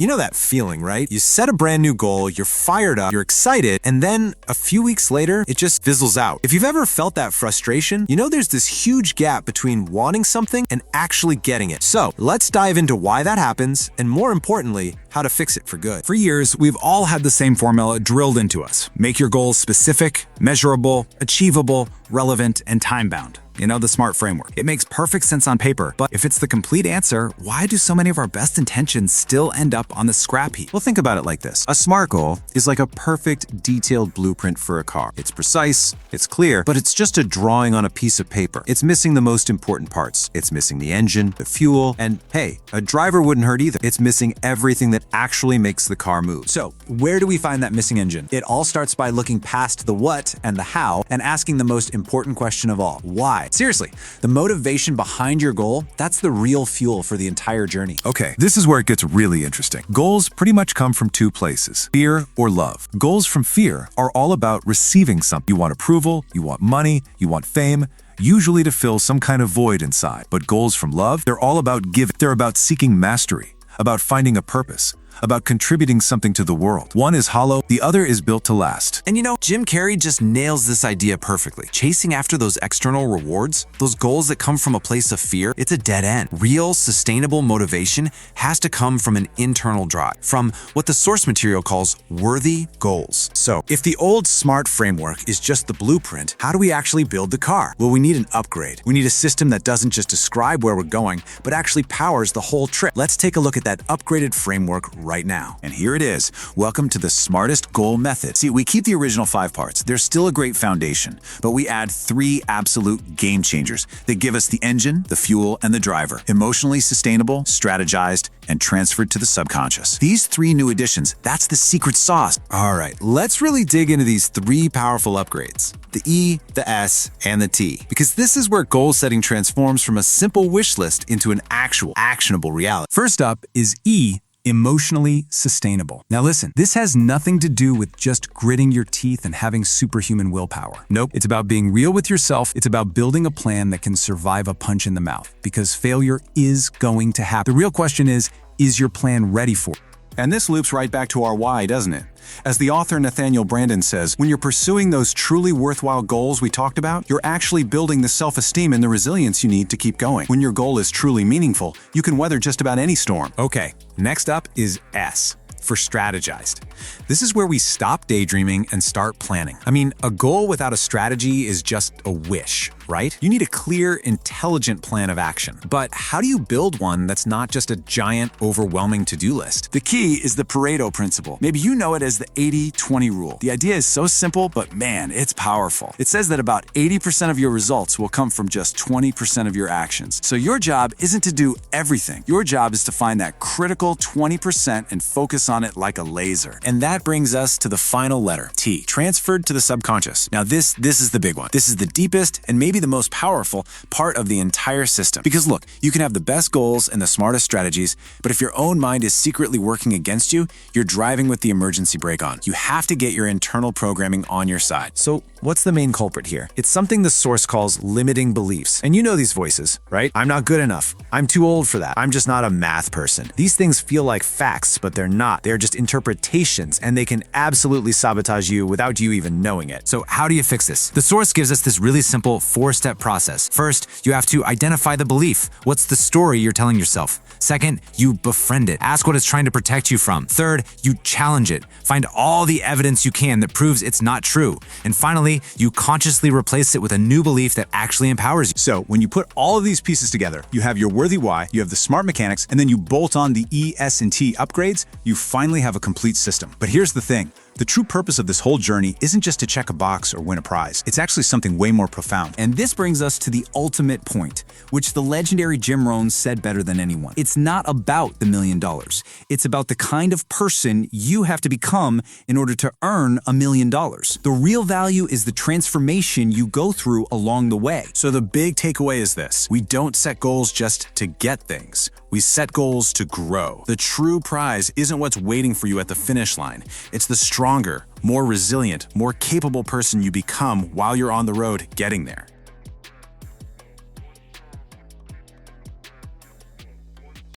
You know that feeling, right? You set a brand new goal, you're fired up, you're excited, and then a few weeks later, it just fizzles out. If you've ever felt that frustration, you know there's this huge gap between wanting something and actually getting it. So let's dive into why that happens, and more importantly, how to fix it for good. For years, we've all had the same formula drilled into us. Make your goals specific, measurable, achievable, relevant, and time-bound. You know, the SMART framework. It makes perfect sense on paper, but if it's the complete answer, why do so many of our best intentions still end up on the scrap heap? Well, think about it like this. A SMART goal is like a perfect, detailed blueprint for a car. It's precise, it's clear, but it's just a drawing on a piece of paper. It's missing the most important parts. It's missing the engine, the fuel, and hey, a driver wouldn't hurt either. It's missing everything that actually makes the car move. So, where do we find that missing engine? It all starts by looking past the what and the how and asking the most important question of all: why? Seriously, the motivation behind your goal, that's the real fuel for the entire journey. Okay, this is where it gets really interesting. Goals pretty much come from two places: fear or love. Goals from fear are all about receiving something. You want approval, you want money, you want fame, usually to fill some kind of void inside. But goals from love, they're all about giving. They're about seeking mastery, about finding a purpose, about contributing something to the world. One is hollow, the other is built to last. And you know, Jim Carrey just nails this idea perfectly. Chasing after those external rewards, those goals that come from a place of fear, it's a dead end. Real, sustainable motivation has to come from an internal drive, from what the source material calls worthy goals. So, if the old SMART framework is just the blueprint, how do we actually build the car? Well, we need an upgrade. We need a system that doesn't just describe where we're going, but actually powers the whole trip. Let's take a look at that upgraded framework right now. And here it is. Welcome to the smartest goal method. See, we keep the original 5 parts. They're still a great foundation, but we add 3 absolute game changers that give us the engine, the fuel, and the driver. Emotionally sustainable, strategized, and transferred to the subconscious. These 3 new additions, that's the secret sauce. All right, let's really dig into these 3 powerful upgrades: the E, the S, and the T. Because this is where goal setting transforms from a simple wish list into an actual, actionable reality. First up is E, emotionally sustainable. Now listen, this has nothing to do with just gritting your teeth and having superhuman willpower. Nope, it's about being real with yourself. It's about building a plan that can survive a punch in the mouth, because failure is going to happen. The real question is your plan ready for it? And this loops right back to our why, doesn't it? As the author Nathaniel Branden says, when you're pursuing those truly worthwhile goals we talked about, you're actually building the self-esteem and the resilience you need to keep going. When your goal is truly meaningful, you can weather just about any storm. Okay, next up is S, for strategized. This is where we stop daydreaming and start planning. I mean, a goal without a strategy is just a wish, right? You need a clear, intelligent plan of action. But how do you build one that's not just a giant, overwhelming to-do list? The key is the Pareto principle. Maybe you know it as the 80-20 rule. The idea is so simple, but man, it's powerful. It says that about 80% of your results will come from just 20% of your actions. So your job isn't to do everything. Your job is to find that critical 20% and focus on it like a laser. And that brings us to the final letter, T, transferred to the subconscious. Now this is the big one. This is the deepest and maybe the most powerful part of the entire system. Because look, you can have the best goals and the smartest strategies, but if your own mind is secretly working against you, you're driving with the emergency brake on. You have to get your internal programming on your side. So what's the main culprit here? It's something the source calls limiting beliefs. And you know these voices, right? I'm not good enough. I'm too old for that. I'm just not a math person. These things feel like facts, but they're not. They're just interpretations, and they can absolutely sabotage you without you even knowing it. So how do you fix this? The source gives us this really simple 4-step process. First, you have to identify the belief. What's the story you're telling yourself? Second, you befriend it. Ask what it's trying to protect you from. Third, you challenge it. Find all the evidence you can that proves it's not true. And finally, you consciously replace it with a new belief that actually empowers you. So when you put all of these pieces together, you have your worthy why, you have the smart mechanics, and then you bolt on the E, S, and T upgrades, you finally have a complete system. But here's the thing. The true purpose of this whole journey isn't just to check a box or win a prize. It's actually something way more profound. And this brings us to the ultimate point, which the legendary Jim Rohn said better than anyone. It's not about the $1 million. It's about the kind of person you have to become in order to earn $1 million. The real value is the transformation you go through along the way. So the big takeaway is this. We don't set goals just to get things. We set goals to grow. The true prize isn't what's waiting for you at the finish line. It's the stronger, more resilient, more capable person you become while you're on the road getting there.